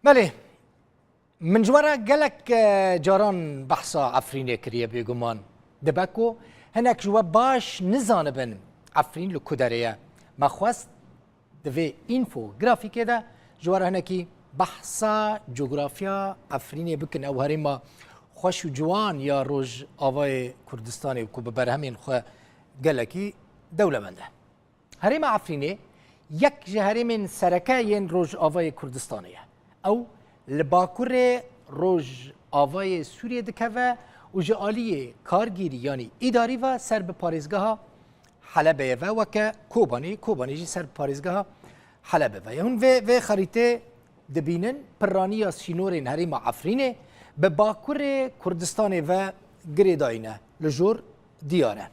بله من جوارا قالك جاران بحثا عفرين كريه بيقومان دبكو هناك جوا باش نزانبن عفرين لو كدريه ما خواست دفي انفو جرافيك ده جوارا هناكي بحثا جغرافيا عفرين بكن او هريما خوش جوان يا روج آوای کردستانی و به برهمین خو گلکی دوله منده هريما عفرینه یک جهرمین سرکاین روج آوای کردستانیه او لباکور روج آوای سوریه دکوه و جالیه کارگیری یعنی اداری و سر به پاریزگاه حلبه و که کوبانی جی سر به پاریزگاه حلبه و یهون و خریطه دبینن پرانی سینورین هريما عفرینه به باکور کردستان و گریداینه لجور دیاره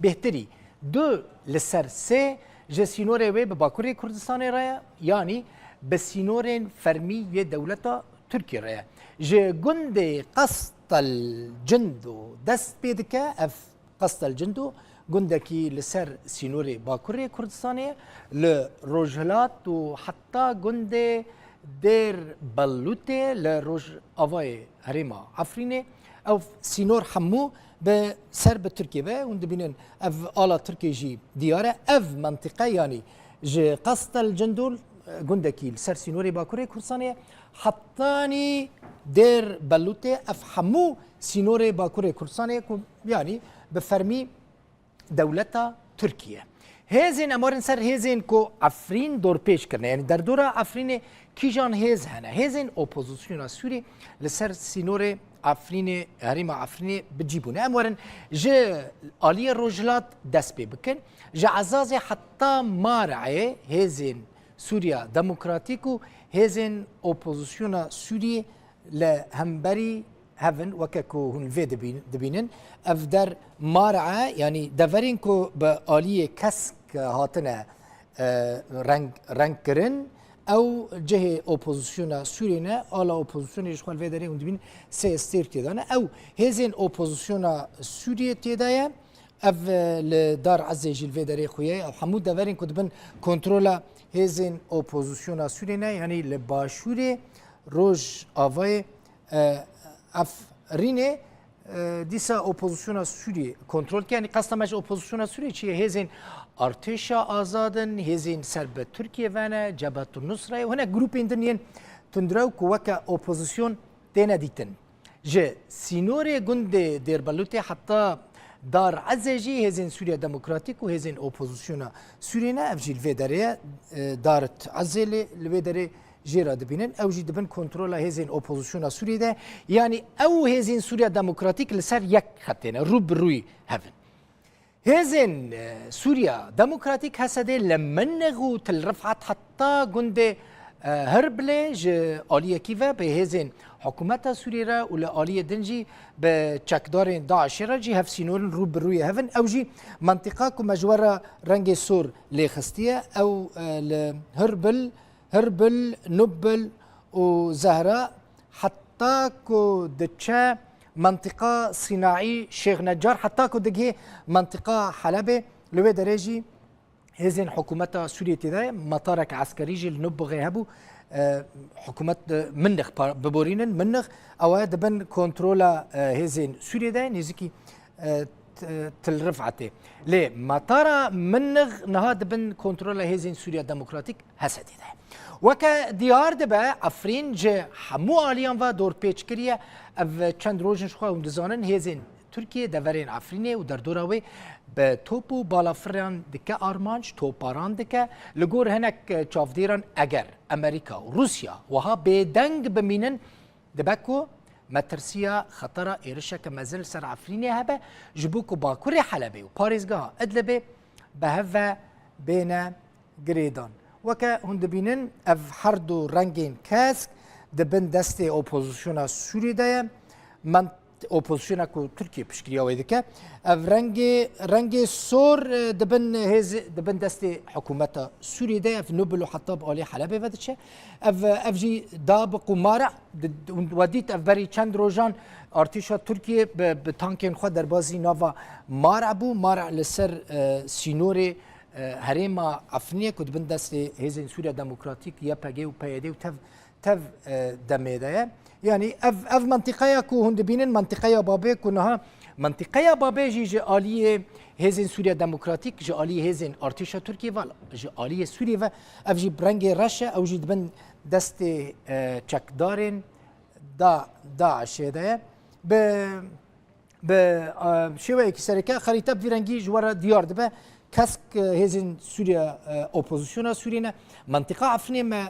بهتری دو لسر سه جسینوره و به باکور کردستان راه یعنی به سینورین فرمی و دولتا ترکیه راه جگند قصد الجندو دست بیدکه اف قصد الجندو گندکی لسر سینور باکور کردستانه لروجهلات و حتی گند دير بلوتي لروج آوای هريما عفرينه او سينور حمو بسرب تركيا با وندبينن اف آلا تركيا جي دياره اف منطقه يعني جي قصد الجندول گندكي سر سينوري باكوري كردستانيه حطاني دير بلوتي اف حمو سينوري باكوري كردستانيه يعني بفرمي دولتا تركيا هزين امارن سر هزين کو عفرين دور پیش کرنه یعنی در دور عفرين کیجان هز هنه هزين اپوزیسیون سوری لسر سینور عفرين هريما عفرين بجيبونه امارن ج آلی روجلات دست بی بکن ج عزاز حتی مارعه هزين سوريا دموکراتیکو هزين اپوزیسیون سوری لهمبری هفن وكاكو هن في دبينن افدر مارعه يعني دفرين كو بآلية كسك هاتنا رنگ كرن او جهه اوبوزيسيونا سورينا آلا اوبوزيسيونا يشخوال في داري هن دبين سي استير تيدانا او هزين اوبوزيسيونا سوريا تيدايا اف لدار عزي جيل في داري خويا او حمود دفرين كو دبن كنترولا هزين اوبوزيسيونا سورينا يعني لباشوري روج آوای افرینه دیسا اپوزیسیون سوریه کنترل که یعنی قصد مش اپوزیسیون سوریه چیه هزین ارتش آزادن هزین سرب ترکیه ونه جبهه النصره و هنا گروپ اندنین تندرو که وکا اپوزیسیون دینا دیتن جه سینور گند دیر بلوته حتی دار عزیزی هزین سوریا دموکراتیک و هزین اپوزیسیون سوریه نه افجیل ویداره دارت عزیلی ویداره جيرا دبينن او جي دبن كنترولا هزين اوبوزيسيون سوريا ده يعني او هزين سوريا ديمقراطيك لسر يك خطين روب روي هفن هزين سوريا ديمقراطيك هسده لمنغو تلرفعت حتى جند هربلج آلية كيفا بهزين حكومة سوريا ولا آلية دنجي بتشكدارين داعش جي هفسينورن روب روي هفن او جي منطقة كمجورة رنج سور لخستية او هربل نبل وزهراء حتى كو دتشا منطقة صناعي شيخ نجار حتى كو دجي منطقة حلبة لو درجي هزين حكومة سوريا تدا مطارك عسكري جي النب غيهبو حكومة منخ ببورينن منخ او دبن كنترولا هزين سوريا دا نزكي تلرفعته ليه مطار منغ نهاد بن كنترولا هزين سوريا ديمقراطيك هسدي ده وكا ديار دبا عفرين جه حمو آليان و دور پیچ کریه او چند روزن شخواه اندزانن هزين تركيا دورين عفرينه و در دوراوي به توپو بالافران دكا آرمانج توپاران دكا لگور هنك چافديران اگر امريكا و روسيا وها بدنگ بمينن دباكو مترسيا خطر إيرشا كمازل سر عفريني هبا جبوكو باكوري حلبي وباريزغا أدلبي بهفا بين جريدان وكا هندبينن اف حردو رنگين كاسك دبن دستي اوبوزيسيونا سوري دايا من اوبوزيسيونا كو تركيا بشكريا ويدكا اف رنگي سور دبن دستي حكومة سوري دايا في نوبل وحطاب آلي حلبي ودتشا اف جي دابق ومارع وديت اف بري چند روجان ارتشا تركيا بتانكين خود در بازي نافا مارع بو مارع لسر سينوري هەرێما ئەفرینێ کو دبن دەستێ هێزên سووریا دموکراتیک یا پەگێ و پەیەدێ و tev demêdeye yani ev منطقeya ku hûn dibînin منطقeya babê ku niha منطقeya babê jî ji aliyê hêzên Sûriya Demokratîk ji aliyê hêzên artêşa Tirkiye ve ji aliyê Sûriye ve ev jî rengê reş e ew jî dibin destê çekdarên Daişê de ye bi şêweyekî sereke xerîte vî rengî ji we re diyar dibe kesk hêzên Sûriya opozisyona Sûriyê ne منطقه Efrînê me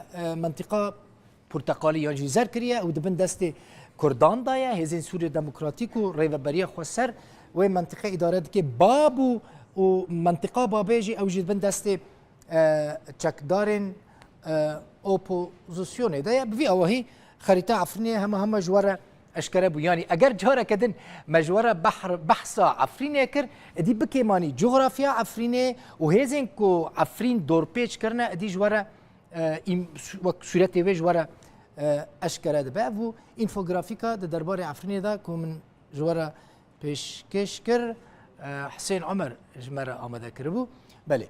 منطقه پرتقالی یا جی زر کریه و دبن دست کردان دایه هزین سوریه دموکراتیک و ریوبری خسر و منطقه اداره که باب و منطقه بابیجی او جی دبن دست چکدارن اپوزیسیونه دایه بوی اوهی خریطه عفرینه همه جواره اشکره بو یعنی اگر جاره کدن مجوره بحثا عفرینه کر ادی بکیمانی جغرافیا عفرینه و هزین کو عفرین دورپیچ کرنه ادی جواره صورت وی جواره اشکره دبه و اینفوگرافیکا د دربار عفرینه دا که من جواره پیشکش کر حسین عمر جمره آمده کربو بله